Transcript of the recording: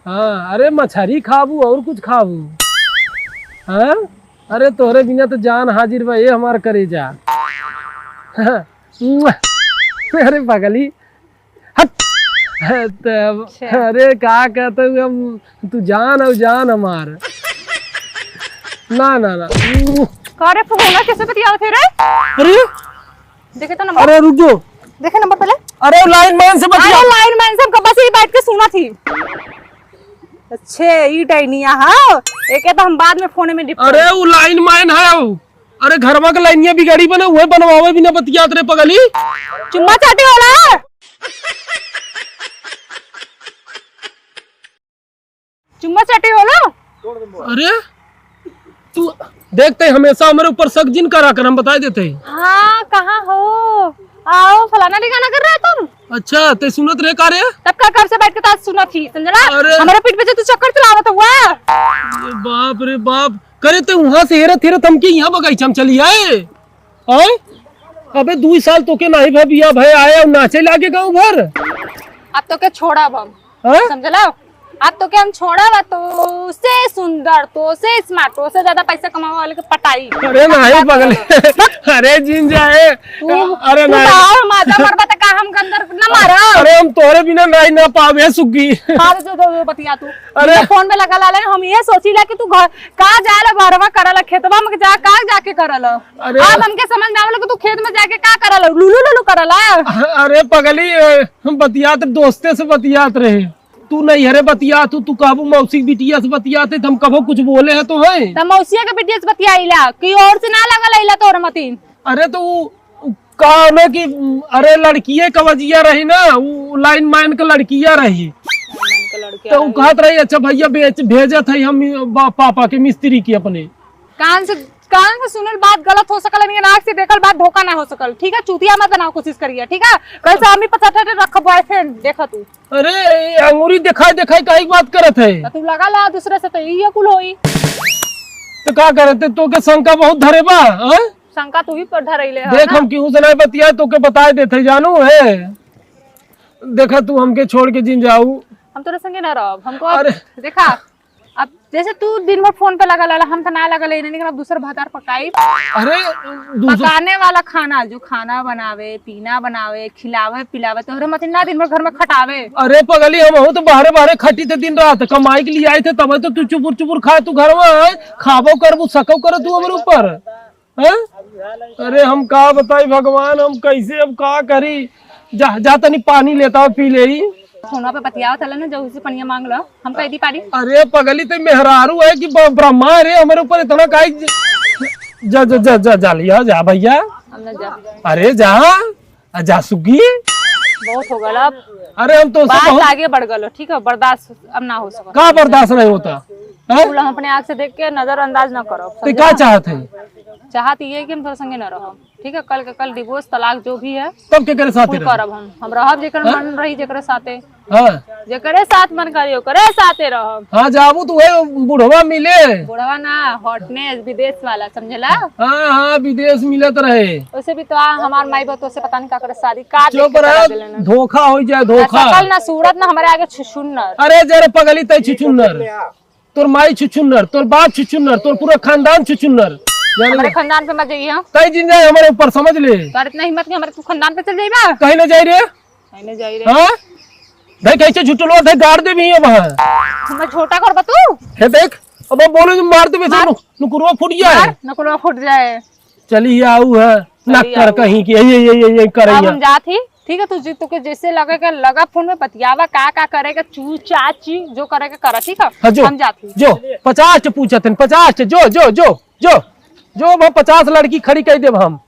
हाँ अरे मछली खाबू और कुछ खाबू। हाँ अरे तोहरे बिना तो जान हाजिर बा ये हमार करेजा। हाँ, अरे पगली हट। अरे क्या कहते हुए हम तू जान और जान हमार। ना ना ना अरे फोन कैसे बतिया थे रे? अरे देखे तो नंबर। अरे रुक जाओ, देखे नंबर पहले। अरे लाइन मैन से बतिया। अरे लाइन मैन से हम कब से ही बैठ के सुना थी। अच्छे ई डाइनिया हां एक है तो हम बाद में फोन में डिप। अरे वो लाइन मैन है वो। अरे घरवा के लाइनिया बिगाड़ी बने हुए बनवावे बिना बतियात रे पगली। चुम्मा चाटे वाला। चुम्मा चाटे वाला। अरे तू देखते हमेशा हमारे ऊपर शक जिन करा कर हम बता देते। हाँ कहाँ हो? आओ फलाना ठिकाना कर रहे हो तुम? अच्छा ते सुनत रहे का रे? तब का कब से बैठ के ताश सुना थी समझला? अरे हमारे पीठ पे जो तू चक्कर चलावत हुआ। बाप रे बाप करे ते वहां से हेरत हेरत हम के यहाँ बगीचा में चली आए। अबे 2 साल तो के नहीं भैया भाई आए और नाचे लागे गाँव भर। अब तो क्या छोड़ा हम हाँ? समझला? अब तो क्या हम छोड़ा वा तो से सुंदर तो से स्मार्ट तो से ज्यादा पैसा कमाने वाले के पटाई। अरे नहीं पगले अरे जिन जाए। अरे नहीं माजा मरबा त का हम अंदर न मारा। अरे हम तोरे बिना नहीं ना पावे सुगी। हां जो बतिया तू। अरे फोन में लगा लाले हम ये सोचीला कि तू घर का जाले बारवा करला खेतवा में जा का जाके करला। अरे अब हमके समझ में आवल कि तू खेत में जाके का करला लुलु लुलु करला। अरे पगली हम बतियात दोस्ते से बतियात रहे। तू नहीं हरे बतिया तू कहबू मौसी बिटिया से बतियाते हम कभो कुछ बोले है तो है त मौसिया के बिटिया से बतियाइला कि और से ना लगल आइला तोर मतीन। अरे तो काम है कि अरे लड़कीये कवजिया रही ना वो लाइन मैन के लड़किया रही तो वो कहत रही अच्छा भैया भेजत है हम पापा के मिस्त्री की अपने कान से सुनल बात गलत हो सकल नहीं नाक से देखल बात धोखा ना हो सकल। ठीक है चूतिया मत बनाओ कोशिश करिए। ठीक है कल से हम ही 50 रख बॉयफ्रेंड देखा तू। अरे अंगूरी दिखाई दिखाई काहे बात करत है तू लगा ला दूसरे से तो ये कुल होई तो का करते तो के शंका बहुत धरे बा। शंका तू ही पर धरैले है देख हम क्यों से नहीं बतिया तो के बता देते जानू है। देखा तू हमके छोड़ के जिन जाऊ हम तोरे संगे ना रहब हमको। अरे देखा अब जैसे तू दिन भर फोन पे लगा ला हम तो ना लगा लेकिन अब दूसरा भातार पकाई। अरे पकाने वाला खाना जो खाना बनावे पीना बनावे खिलावे पिलावे तोहरे मतीन ना दिन भर घर में खटावे। अरे पगली हम हो तो बाहरे बाहरे खटी थे दिन रात कमाई के लिए आए थे तब तो तू चुपुर चुपुर खा तू घर में खाबो करबू सको कर तू हमारे ऊपर। अरे हम का बताई भगवान हम कैसे अब का करी जा तनी पानी लेता हूँ पी ले। फोना पे बतियाव थला ना जो उसे पनिया मांग लो हम कह दी पारी। अरे पगली ते मेहरारू है कि ब्रह्मा है रे हमारे ऊपर इतना काहे जा जा जा जा जा लिया जा भैया। जा अरे जा सुगी बहुत हो गया अब। अरे हम तो बात आगे बढ़ गलो ठीक है बर्दाश्त अब ना हो सका। का बर्दाश्त नहीं होता हम अपने आँख से देख के नजरअंदाज न करो। तो क्या चाहते हैं? चाहती है कि हम थोड़ा संगे न रहो। ठीक है कल के कल डिवोर्स तलाक जो भी है तब के करे साथे करब हम रहब जेकर मन रही जेकर साथे। हां जेकरे साथ मन करियो करे साथे रहब। हां जाबू तो है बुढ़वा मिले बुढ़वा ना हॉटनेस विदेश वाला समझला। हां विदेश मिलत रहे उसे भी तो हमार माई बाप से पता नहीं का करे शादी का धोखा हो जाए धोखा। कल ना सूरत ना हमारे आगे छुछुन्नर। अरे जरे पगली तय छुछुन्नर तोर माई छुछुन्नर तोर बाप छुछुन्नर तोर पूरा खानदान छुछुन्नर। हमारे खानदान पे मत जाइए कहीं जिन जाए हमारे ऊपर समझ ले। तो इतना हिम्मत नहीं हमारे तू खानदान पे चल जाइबा कहीं न जाई रे कहीं न जाई रे। हां भाई कैसे झुटलो थे गाड़ दे भी है वहां मैं छोटा कर बतू है देख अब बोलो जो मार दे वैसे नुकुरवा फूट जाए नुकुरवा फूट जाए। चली आऊ है नक्कर कहीं की ये करैया हम जाती। ठीक है तू के जैसे लगा फोन में बतियावा का करेगा चू चाची जो करेगा करा। ठीक है हम जाती जो 50 पूछत 50 जो 50 लड़की खड़ी कह देब हम।